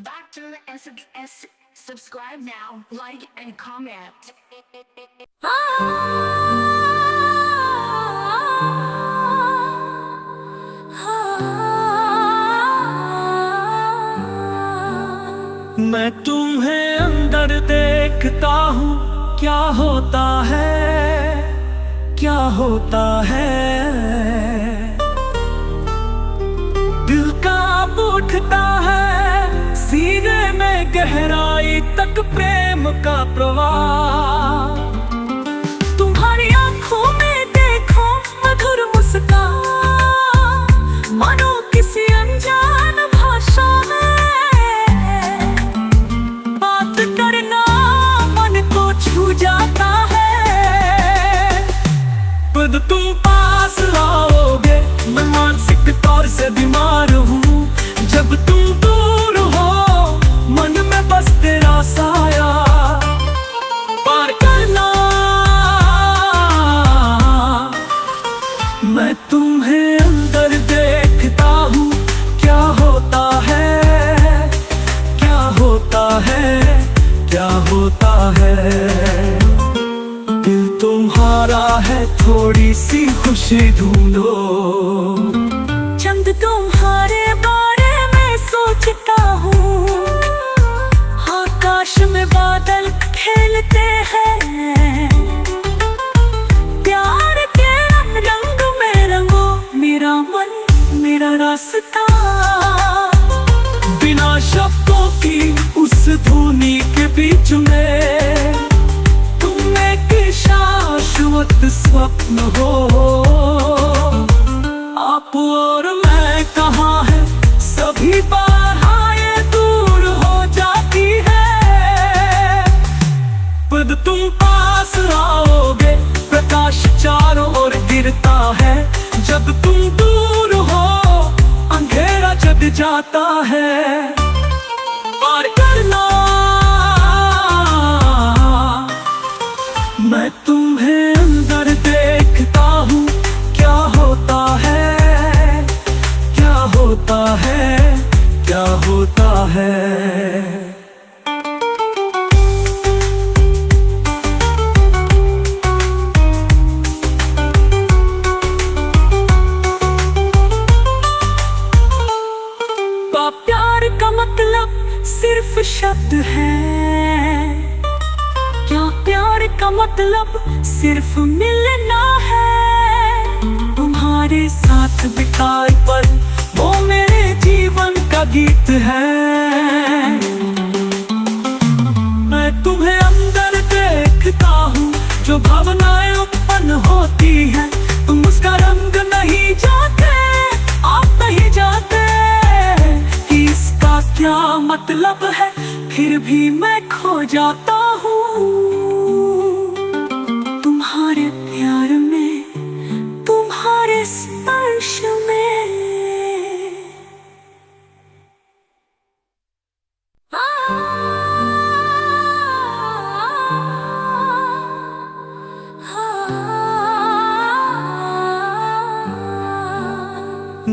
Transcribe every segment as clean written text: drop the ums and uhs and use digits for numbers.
Back to the S. Subscribe now, like and comment. मैं तुम्हें अंदर देखता हूँ, क्या होता है, क्या होता है। दिल कांप उठता है, सीने में गहराई तक प्रेम का प्रवाह। तुम्हारी आंखों में देखो मधुर मुस्कान, मानो किसी अनजान भाषा में बात करना मन को छू जाता है। खुद तुम पास आओगे, मैं मानसिक तौर से बीमार हूँ। जब तुम दूर हो, मन में बस तेरा साया पार करना। मैं तुम्हें अंदर देखता हूँ, क्या होता है, क्या होता है, क्या होता है। दिल तुम्हारा है, थोड़ी सी खुशी ढूंढो। चंद तुम्हारे बारे में सोचता हूँ, आकाश में बादल खेलते हैं। प्यार के रंग में रंगो मेरा मन, मेरा रास्ता। बिना शब्दों की उस धुनी के बीच में तुम एक शाश्वत स्वप्न हो। आप और मैं कहाँ है, सभी बाधाएं दूर हो जाती है। खुद तुम पास आओगे, प्रकाश चारों ओर गिरता है। जब तुम दूर हो, अंधेरा जग जाता है। पार करना, मैं तुम्हें अंदर देखता हूँ, क्या होता है, क्या होता है, क्या होता है। प्यार का मतलब सिर्फ शब्द है क्या? प्यार का मतलब सिर्फ मिलना है। तुम्हारे साथ बिताए पल वो मेरे जीवन का गीत है। मैं तुम्हें अंदर देखता हूँ, जो भावनाएं उत्पन्न होती हैं। तुम उसका रंग नहीं जाते, आप नहीं जाते कि इसका क्या मतलब है। फिर भी मैं खो जाता हूँ तुम्हारे प्यार में, तुम्हारे स्पर्श में।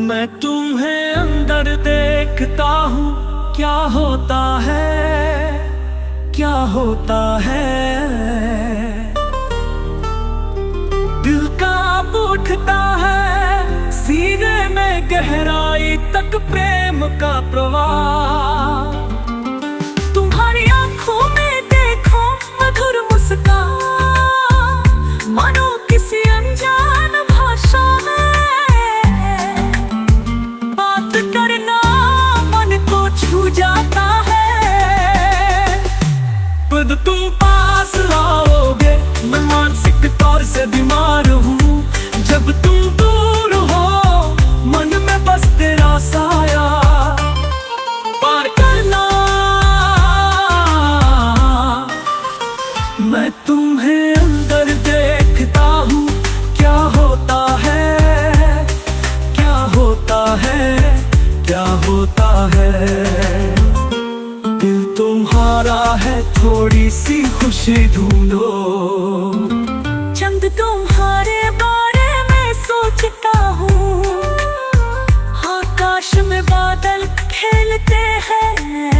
मैं तुम्हें अंदर देखता हूँ, क्या होता है, क्या होता है। दिल कांप उठता है, सीने में गहराई तक प्रेम का प्रवाह। तुम्हारी आंखों में देखो मधुर मुस्कान, मानो किसी अनजान भाषा में बात करना मन को छू जाता है। खुद तुम पास आओगे, मैं मानसिक तौर से बीमार हूँ। जब तुम दूर हो, मन में बस तेरा साया पार करना। मैं तुम्हें अंदर देखता हूँ, क्या होता है, क्या होता है, क्या होता है। दिल तुम्हारा है, थोड़ी सी खुशी ढूंढो। चंद तुम्हारे बारे में सोचता हूँ, आकाश में बादल खेलते हैं।